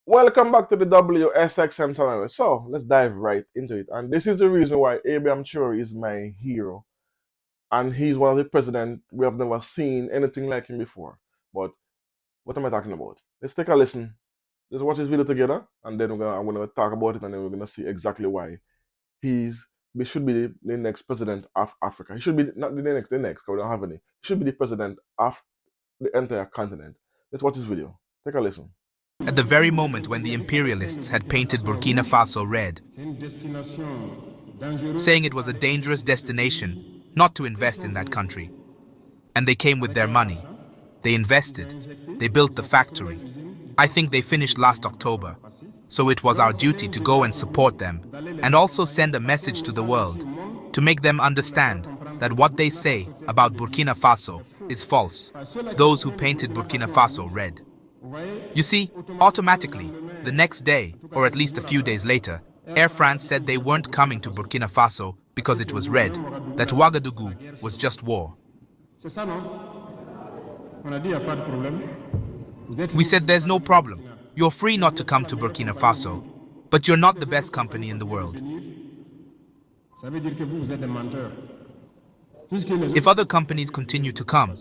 Welcome back to the WSXM channel. So let's dive right into it. And this is the reason why Abraham Traoré is my hero. And he's one of the presidents we have never seen anything like him before. But what am I talking about? Let's take a listen. Let's watch this video together, and then I'm gonna talk about it, and then we're gonna see exactly why he should be the next president of Africa. He should be not the next, because we don't have any. He should be the president of the entire continent. Let's watch this video. Take a listen. At the very moment when the imperialists had painted Burkina Faso red, saying it was a dangerous destination not to invest in that country. And they came with their money. They invested. They built the factory. I think they finished last October. So it was our duty to go and support them and also send a message to the world to make them understand that what they say about Burkina Faso is false. Those who painted Burkina Faso red. You see, automatically, the next day, or at least a few days later, AirFrance said they weren't coming to Burkina Faso because it was red, that Ouagadougou was just war. We said there's no problem. You're free not to come to Burkina Faso, but you're not the best company in the world. If other companies continue to come,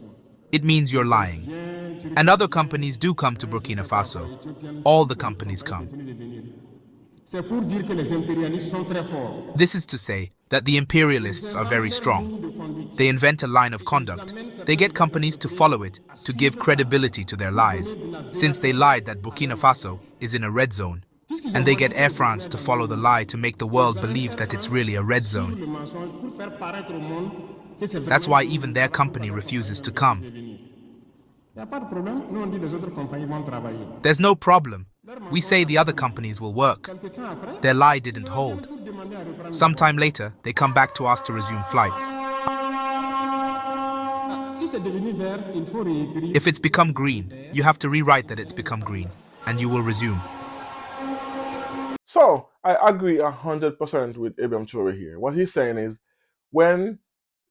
it means you're lying. And other companies do come to Burkina Faso. All the companies come. This is to say that the imperialists are very strong. They invent a line of conduct. They get companies to follow it to give credibility to their lies, since they lied that Burkina Faso is in a red zone. And they get Air France to follow the lie to make the world believe that it's really a red zone. That's why even their company refuses to come. There's no problem. We say the other companies will work. Their lie didn't hold. Sometime later, they come back to us to resume flights. If it's become green, you have to rewrite that it's become green, and you will resume. So I agree 100% with Ibrahim Traoré here. What he's saying is, when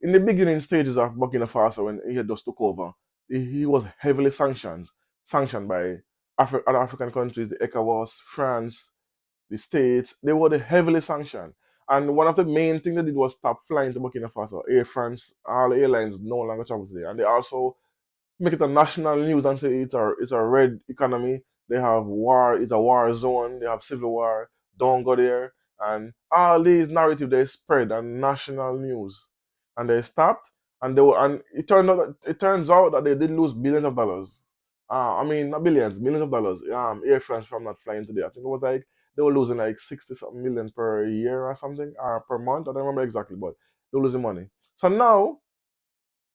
in the beginning stages of Burkina Faso, when he had just took over, he was heavily sanctioned by other African countries, the ECOWAS, France, the States. They were heavily sanctioned. And one of the main things they did was stop flying to Burkina Faso. AirFrance, all airlines no longer travel there. And they also make it a national news and say it's a red economy. They have war, it's a war zone, they have civil war, don't go there. And all these narratives they spread on national news. And they stopped, and it turns out that they did lose billions of dollars. I mean, not billions, millions of dollars. Air France from not flying today. I think it was like they were losing like 60 something million per year or something, or per month. I don't remember exactly, but they were losing money. So now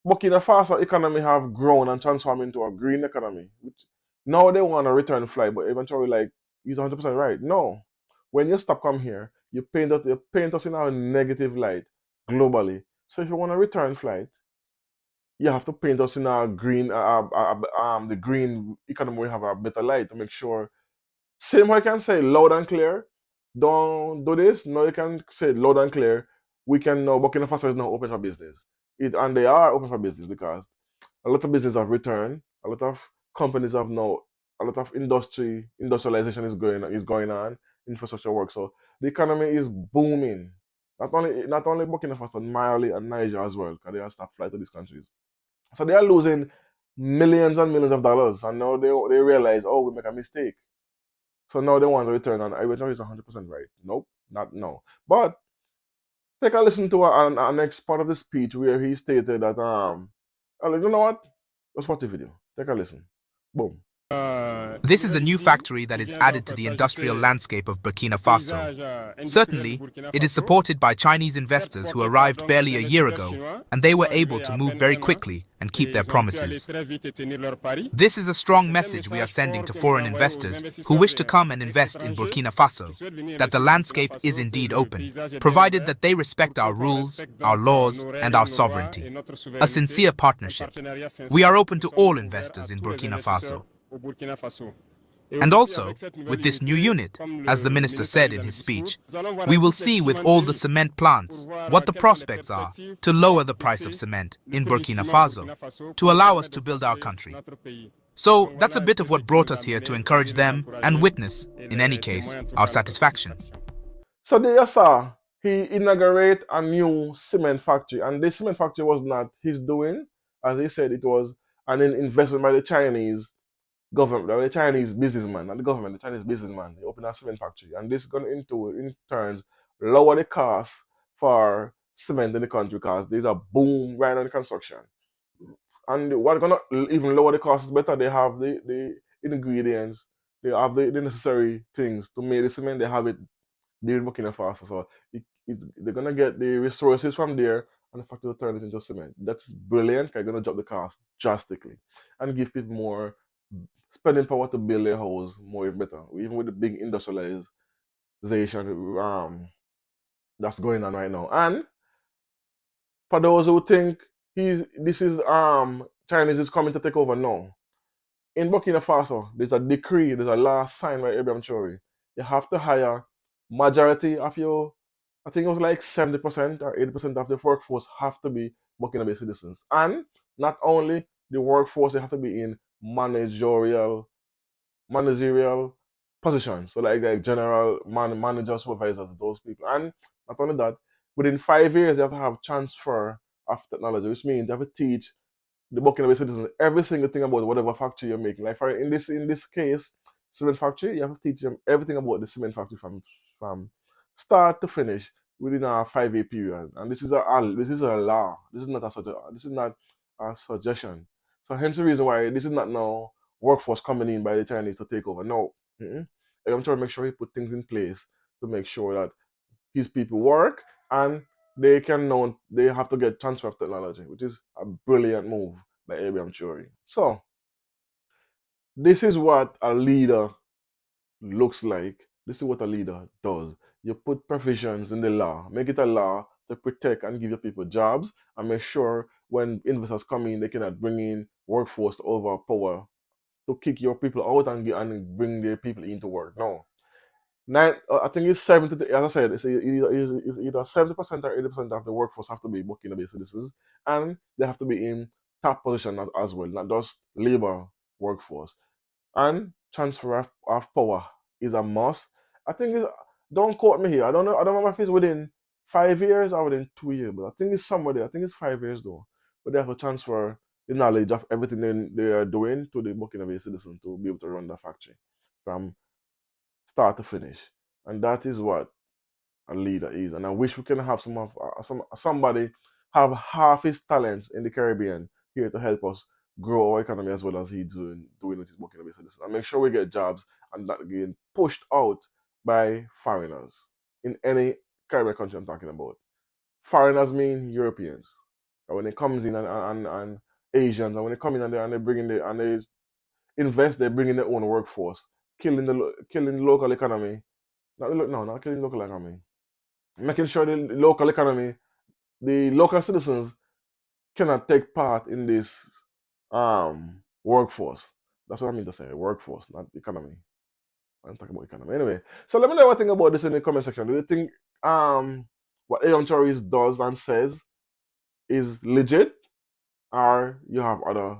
Burkina Faso economy have grown and transformed into a green economy. Which now they want to return flight, but eventually, like, he's 100% right. No, when you stop come here, you paint us in a negative light globally. So if you want to return flight, you have to paint us in a green, the green economy. We have a better light to make sure. Same way I can say loud and clear. Don't do this. No, you can say loud and clear. We can know Burkina Faso is now open for business. And they are open for business because a lot of business have returned. A lot of companies have now. A lot of industrialization is going on. Infrastructure work. So the economy is booming. Not only Burkina Faso, Mali and Niger as well, because they have stopped flight to these countries. So they are losing millions and millions of dollars, and now they realize, oh, we make a mistake. So now they want to return, and I will know he's 100% right. Nope, not no. But take a listen to our next part of the speech where he stated that you know what? Let's watch the video. Take a listen. Boom. This is a new factory that is added to the industrial landscape of Burkina Faso. Certainly, it is supported by Chinese investors who arrived barely a year ago, and they were able to move very quickly and keep their promises. This is a strong message we are sending to foreign investors who wish to come and invest in Burkina Faso, that the landscape is indeed open, provided that they respect our rules, our laws, and our sovereignty. A sincere partnership. We are open to all investors in Burkina Faso. And also, with this new unit, as the minister said in his speech, we will see with all the cement plants what the prospects are to lower the price of cement in Burkina Faso, to allow us to build our country. So that's a bit of what brought us here to encourage them and witness, in any case, our satisfaction. So there you saw he inaugurate a new cement factory, and this cement factory was not his doing, as he said, it was an investment by the Chinese government, by the Chinese businessman, not the government, the Chinese businessman. He opened a cement factory, and this going into in turns lower the cost for cement in the country because there's a boom right on the construction. And what gonna even lower the cost is better. They have the ingredients, they have the necessary things to make the cement. They have it they're Burkina Faso. So they're gonna get the resources from there and the factory will turn it into cement. That's brilliant. They're gonna drop the cost drastically and give people more spending power to build their house more even better. Even with the big industrialization that's going on right now. And for those who think this is Chinese is coming to take over, no. In Burkina Faso, there's a decree, there's a law signed by Ibrahim Traoré. You have to hire majority of your, I think it was like 70% or 80% of the workforce have to be Burkina Faso citizens. And not only the workforce, they have to be in managerial positions. So like general manager, supervisors, those people. And not only that, within 5 years, you have to have transfer of technology, which means you have to teach the Burkina Faso citizens every single thing about whatever factory you're making. Like for in this case, cement factory, you have to teach them everything about the cement factory from start to finish within a 5 year period. And this is a law. This is not a suggestion. So hence the reason why this is not now workforce coming in by the Chinese to take over. No. Mm-mm. I'm trying to make sure he put things in place to make sure that his people work and they have to get transfer of technology, which is a brilliant move by Ibrahim Traoré. So this is what a leader looks like. This is what a leader does. You put provisions in the law, make it a law to protect and give your people jobs, and make sure when investors come in, they cannot bring in workforce to overpower to kick your people out and bring their people into work. No, I think it's 70. As I said, it's either 70% or 80% of the workforce have to be Burkina Faso citizens, and they have to be in top position as well, not just labor workforce. And transfer of power is a must. I think it's, don't quote me here. I don't know. I don't remember if it's within 5 years or within 2 years, but I think it's somewhere there. I think it's 5 years though. But they have to transfer the knowledge of everything they are doing to the Burkina Faso citizens to be able to run the factory from start to finish. And that is what a leader is. And I wish we can have somebody have half his talents in the Caribbean here to help us grow our economy as well as he doing with his working business. And make sure we get jobs and not getting pushed out by foreigners in any Caribbean country I'm talking about. Foreigners mean Europeans. And when it comes in and Asians, and when they come in and they bring in and they invest, they bring in their own workforce, killing the local economy. Not killing local economy. Making sure the local economy, the local citizens cannot take part in this workforce. That's what I mean to say, workforce, not economy. I'm talking about economy. Anyway, so let me know what you think about this in the comment section. Do you think what Aeon Choris does and says is legit, or you have other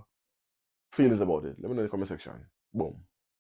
feelings about it? Let me know in the comment section. Boom.